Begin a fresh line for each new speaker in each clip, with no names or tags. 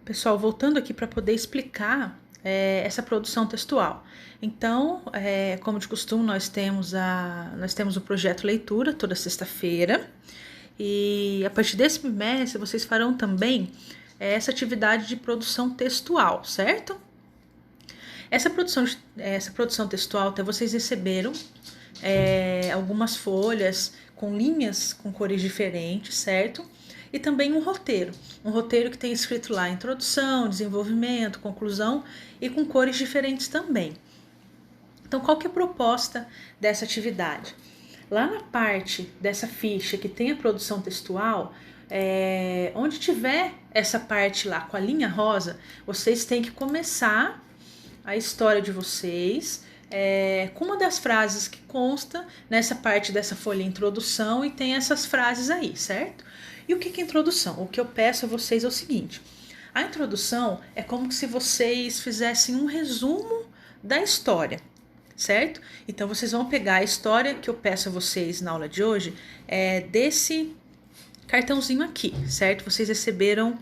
pessoal, voltando aqui para poder explicar essa produção textual. Então, como de costume, nós temos o projeto leitura toda sexta-feira, e a partir desse bimestre vocês farão também essa atividade de produção textual, certo? Essa produção textual, até vocês receberam algumas folhas com linhas com cores diferentes, certo? E também um roteiro que tem escrito lá introdução, desenvolvimento, conclusão e com cores diferentes também. Então, qual que é a proposta dessa atividade? Lá na parte dessa ficha que tem a produção textual, onde tiver essa parte lá com a linha rosa, vocês têm que começar a história de vocês com uma das frases que consta nessa parte dessa folha introdução, e tem essas frases aí, certo? E o que é introdução? O que eu peço a vocês é o seguinte: a introdução é como se vocês fizessem um resumo da história, certo? Então vocês vão pegar a história que eu peço a vocês na aula de hoje, desse cartãozinho aqui, certo? Vocês receberam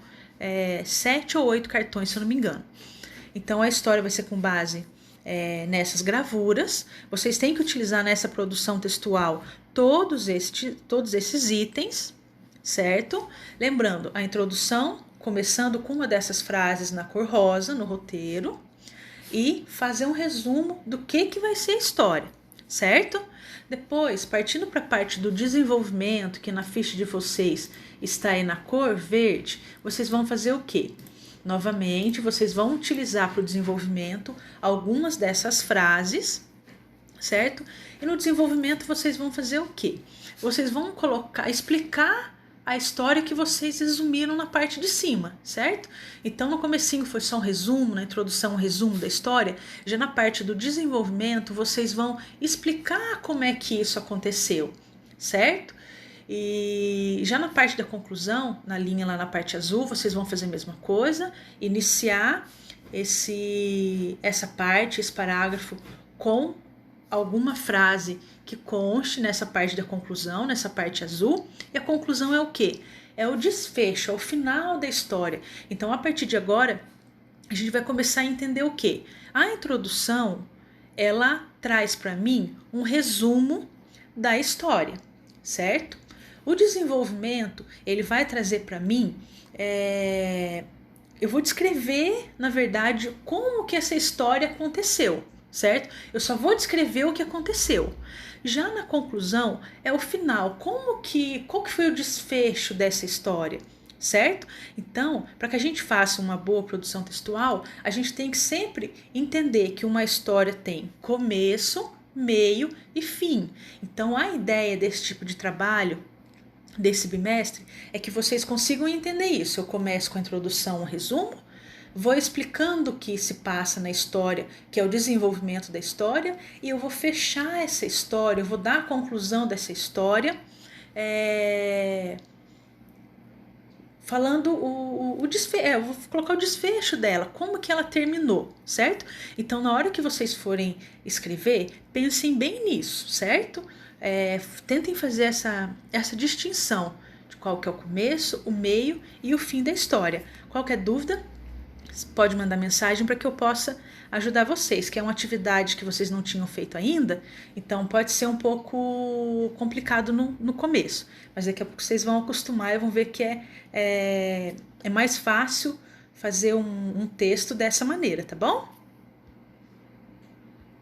7 ou 8 cartões, se eu não me engano. Então a história vai ser com base nessas gravuras. Vocês têm que utilizar nessa produção textual todos esses itens, certo? Lembrando, a introdução começando com uma dessas frases na cor rosa, no roteiro, e fazer um resumo do que vai ser a história, certo? Depois, partindo para a parte do desenvolvimento, que na ficha de vocês está aí na cor verde, vocês vão fazer o quê? Novamente, vocês vão utilizar para o desenvolvimento algumas dessas frases, certo? E no desenvolvimento vocês vão fazer o quê? Vocês vão explicar a história que vocês resumiram na parte de cima, certo? Então, no comecinho foi só um resumo, na introdução um resumo da história. Já na parte do desenvolvimento, vocês vão explicar como é que isso aconteceu, certo? E já na parte da conclusão, na linha lá na parte azul, vocês vão fazer a mesma coisa, iniciar essa parte, esse parágrafo com alguma frase que conste nessa parte da conclusão, nessa parte azul. E a conclusão é o quê? É o desfecho, é o final da história. Então, a partir de agora, a gente vai começar a entender o quê? A introdução, ela traz para mim um resumo da história, certo? O desenvolvimento, ele vai trazer para mim, eu vou descrever, na verdade, como que essa história aconteceu, certo? Eu só vou descrever o que aconteceu. Já na conclusão, é o final, qual que foi o desfecho dessa história, certo? Então, para que a gente faça uma boa produção textual, a gente tem que sempre entender que uma história tem começo, meio e fim. Então, a ideia desse tipo de trabalho, desse bimestre, é que vocês consigam entender isso. Eu começo com a introdução, um resumo, vou explicando o que se passa na história, que é o desenvolvimento da história, e eu vou fechar essa história, eu vou dar a conclusão dessa história, falando o desfecho, eu vou colocar o desfecho dela, como que ela terminou, certo? Então, na hora que vocês forem escrever, pensem bem nisso, certo? Tentem fazer essa distinção de qual que é o começo, o meio e o fim da história. Qualquer dúvida, pode mandar mensagem para que eu possa ajudar vocês, que é uma atividade que vocês não tinham feito ainda, então pode ser um pouco complicado no começo, mas daqui a pouco vocês vão acostumar e vão ver que é mais fácil fazer um texto dessa maneira, tá bom?